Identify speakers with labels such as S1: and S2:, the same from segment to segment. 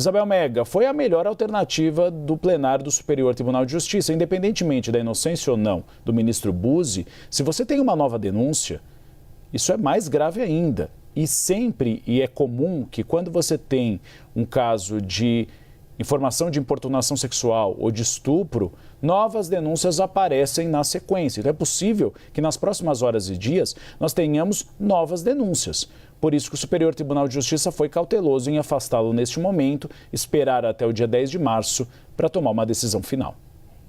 S1: Isabel Mega, foi a melhor alternativa do plenário do Superior Tribunal de Justiça, independentemente da inocência ou não do ministro Buzzi. Se você tem uma nova denúncia, isso é mais grave ainda. E sempre, e é comum que quando você tem um caso de informação de importunação sexual ou de estupro, novas denúncias aparecem na sequência. Então é possível que nas próximas horas e dias nós tenhamos novas denúncias. Por isso que o Superior Tribunal de Justiça foi cauteloso em afastá-lo neste momento, esperar até o dia 10 de março para tomar uma decisão final.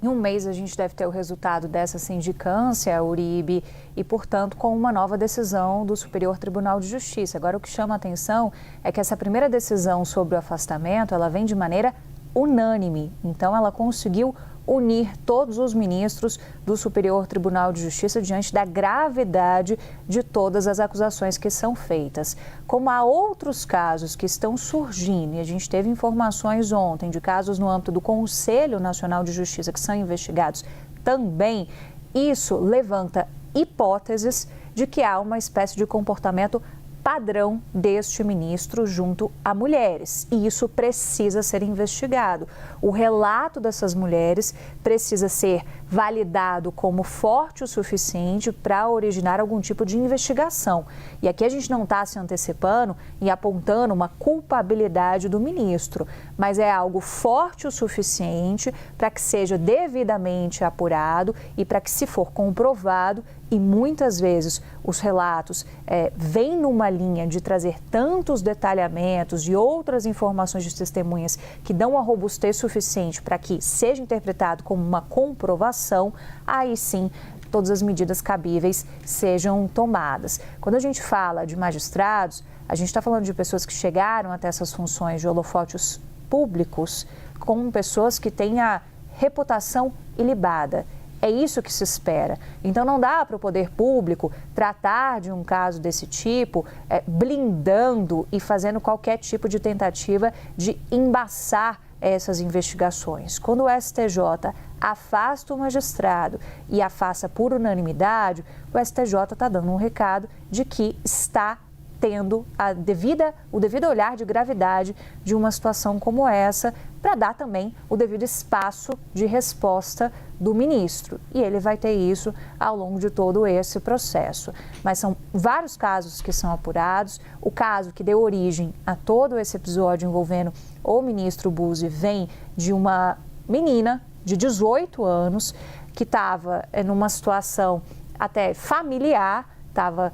S2: Em um mês a gente deve ter o resultado dessa sindicância, Uribe, e, portanto, com uma nova decisão do Superior Tribunal de Justiça. Agora, o que chama a atenção é que essa primeira decisão sobre o afastamento, ela vem de maneira unânime. Então, ela conseguiu unir todos os ministros do Superior Tribunal de Justiça diante da gravidade de todas as acusações que são feitas. Como há outros casos que estão surgindo, e a gente teve informações ontem de casos no âmbito do Conselho Nacional de Justiça que são investigados também, isso levanta hipóteses de que há uma espécie de comportamento padrão deste ministro junto a mulheres, e isso precisa ser investigado. O relato dessas mulheres precisa ser validado como forte o suficiente para originar algum tipo de investigação. E aqui a gente não está se antecipando e apontando uma culpabilidade do ministro, mas é algo forte o suficiente para que seja devidamente apurado e para que, se for comprovado, e muitas vezes os relatos vêm numa linha de trazer tantos detalhamentos de outras informações de testemunhas que dão a robustez suficiente para que seja interpretado como uma comprovação, aí sim todas as medidas cabíveis sejam tomadas. Quando a gente fala de magistrados, a gente está falando de pessoas que chegaram até essas funções de holofotes públicos com pessoas que têm a reputação ilibada. É isso que se espera. Então, não dá para o poder público tratar de um caso desse tipo, blindando e fazendo qualquer tipo de tentativa de embaçar essas investigações. Quando o STJ afasta o magistrado e afasta por unanimidade, o STJ está dando um recado de que está tendo o devido olhar de gravidade de uma situação como essa, para dar também o devido espaço de resposta do ministro. E ele vai ter isso ao longo de todo esse processo. Mas são vários casos que são apurados. O caso que deu origem a todo esse episódio envolvendo o ministro Buzzi vem de uma menina de 18 anos que estava numa situação até familiar, estava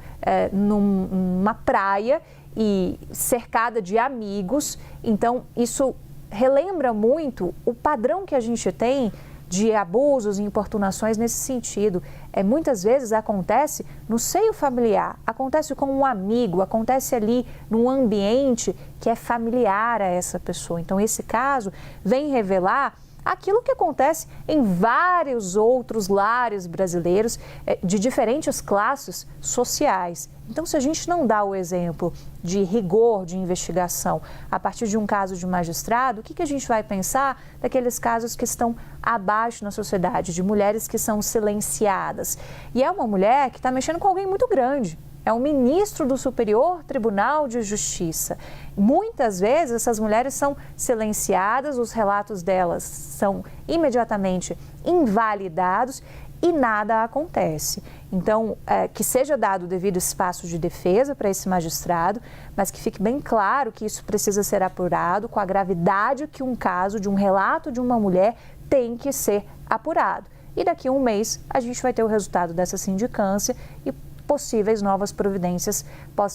S2: numa praia e cercada de amigos. Então, isso relembra muito o padrão que a gente tem de abusos e importunações nesse sentido. Muitas vezes acontece no seio familiar, acontece com um amigo, acontece ali num ambiente que é familiar a essa pessoa. Então, esse caso vem revelar aquilo que acontece em vários outros lares brasileiros de diferentes classes sociais. Então, se a gente não dá o exemplo de rigor de investigação a partir de um caso de magistrado, o que a gente vai pensar daqueles casos que estão abaixo na sociedade, de mulheres que são silenciadas? E é uma mulher que está mexendo com alguém muito grande. É um ministro do Superior Tribunal de Justiça. Muitas vezes essas mulheres são silenciadas, os relatos delas são imediatamente invalidados e nada acontece. Então, que seja dado o devido espaço de defesa para esse magistrado, mas que fique bem claro que isso precisa ser apurado com a gravidade que um caso, de um relato de uma mulher, tem que ser apurado. E daqui a um mês a gente vai ter o resultado dessa sindicância e possíveis novas providências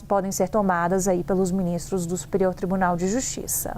S2: podem ser tomadas aí pelos ministros do Superior Tribunal de Justiça.